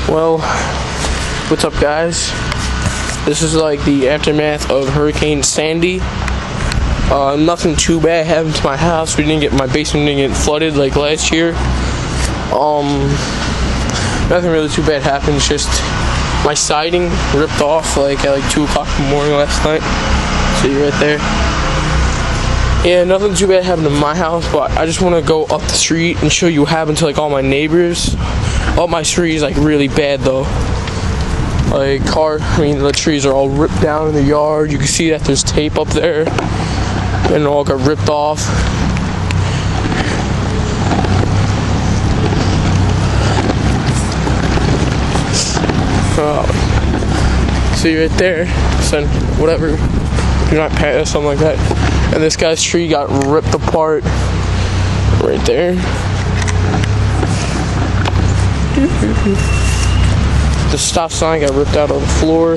Well, what's up, guys? This is like the aftermath of Hurricane Sandy. Nothing too bad happened to my house. My basement didn't get flooded like last year. Nothing really too bad happened. It's just my siding ripped off like at 2 o'clock in the morning last night. See right there. Yeah, nothing too bad happened to my house, but I just want to go up the street and show you what happened to like all my neighbors. Up my street is like really bad though. The trees are all ripped down in the yard. You can see that there's tape up there, and it all got ripped off. See right there, so whatever, do not pass, something like that. And this guy's tree got ripped apart right there. The stop sign got ripped out of the floor.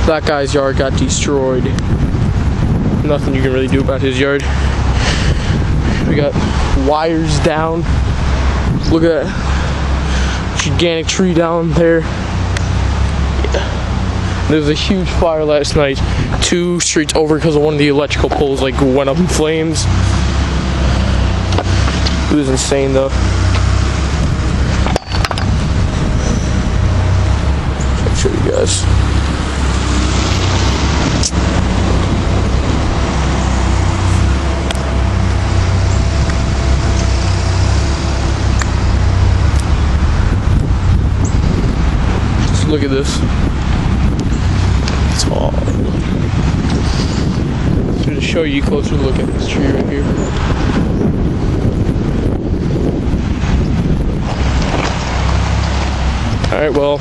That guy's yard got destroyed. Nothing you can really do about his yard. We got wires down. Look at that gigantic tree down there. There was a huge fire last night 2 streets over because of one of the electrical poles went up in flames. It was insane though. I'll show you guys. Just look at this. Tall. I'm going to show you a closer look at this tree right here. Alright, well,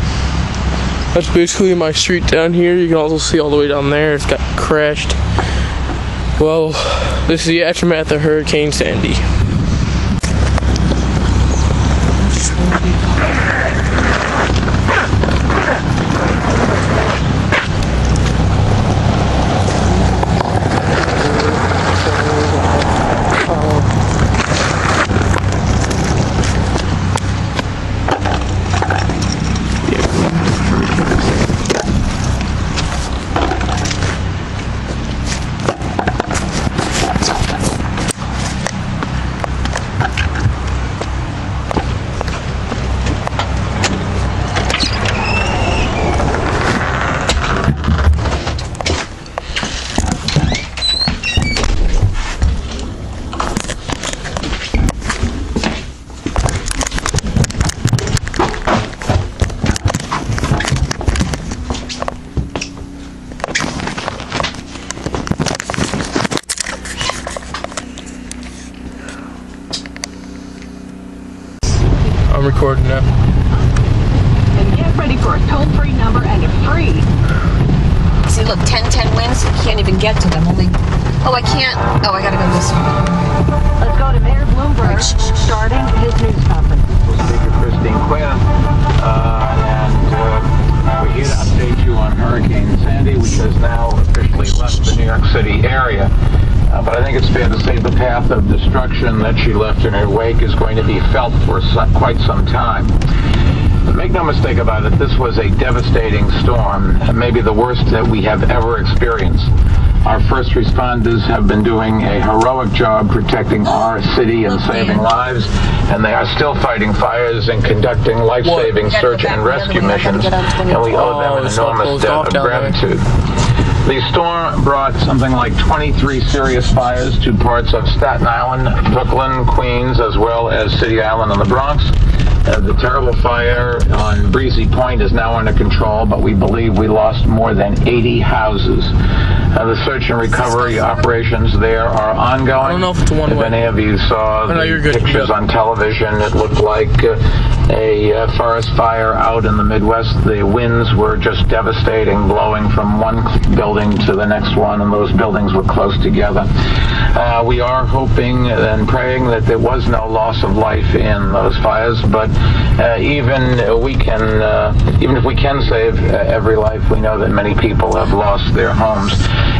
that's basically my street down here. You can also see all the way down there. It's got crashed. Well, this is the aftermath of Hurricane Sandy. I'm recording now. And get ready for a toll-free number and a free. See, look, 10-10 wins. You can't even get to them. I can't. Oh, I gotta go this way. Let's go to Mayor Bloomberg starting his news conference. Speaker Christine Quinn, and we're here to update you on Hurricane Sandy, which has now officially left the New York City area. But I think it's fair to say the path of destruction that she left in her wake is going to be felt for quite some time. But make no mistake about it, this was a devastating storm, maybe the worst that we have ever experienced. Our first responders have been doing a heroic job protecting our city and saving lives, and they are still fighting fires and conducting life-saving search and rescue missions, and we owe them an enormous debt of gratitude. The storm brought something like 23 serious fires to parts of Staten Island, Brooklyn, Queens, as well as City Island and the Bronx. The terrible fire on Breezy Point is now under control, but we believe we lost more than 80 houses. The search and recovery operations there are ongoing. I don't know if it's a one-way. If any of you saw the pictures on television, it looked like a forest fire out in the Midwest. The winds were just devastating, blowing from one building to the next one, and those buildings were close together. We are hoping and praying that there was no loss of life in those fires, but even if we can save every life, we know that many people have lost their homes,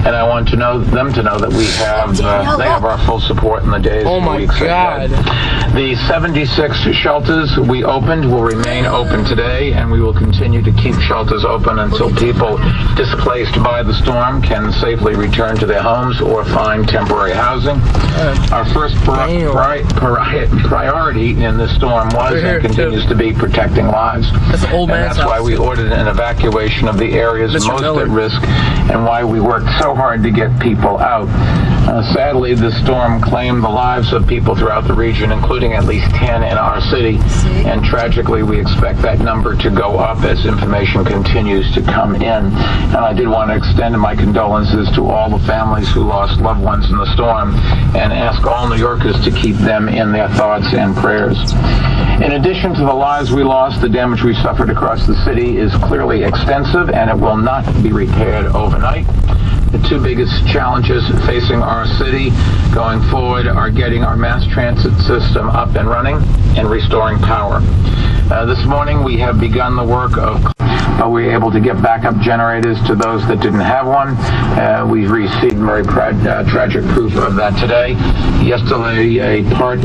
and I want them to know that we have they have our full support in the days and weeks ahead. The 76 shelters, we owe opened will remain open today, and we will continue to keep shelters open until people displaced by the storm can safely return to their homes or find temporary housing. Our first priority in this storm was and continues to be protecting lives. That's an old And man's that's why house. we ordered an evacuation of the areas Mr. most Miller. at risk, and why we worked so hard to get people out. Sadly, this storm claimed the lives of people throughout the region, including at least 10 in our city. And tragically, we expect that number to go up as information continues to come in. And I did want to extend my condolences to all the families who lost loved ones in the storm, and ask all New Yorkers to keep them in their thoughts and prayers. In addition to the lives we lost, the damage we suffered across the city is clearly extensive, and it will not be repaired overnight. The two biggest challenges facing our city going forward are getting our mass transit system up and running and restoring power. This morning we have begun the work of we were able to get backup generators to those that didn't have one. We've received very tragic proof of that today. Yesterday, a part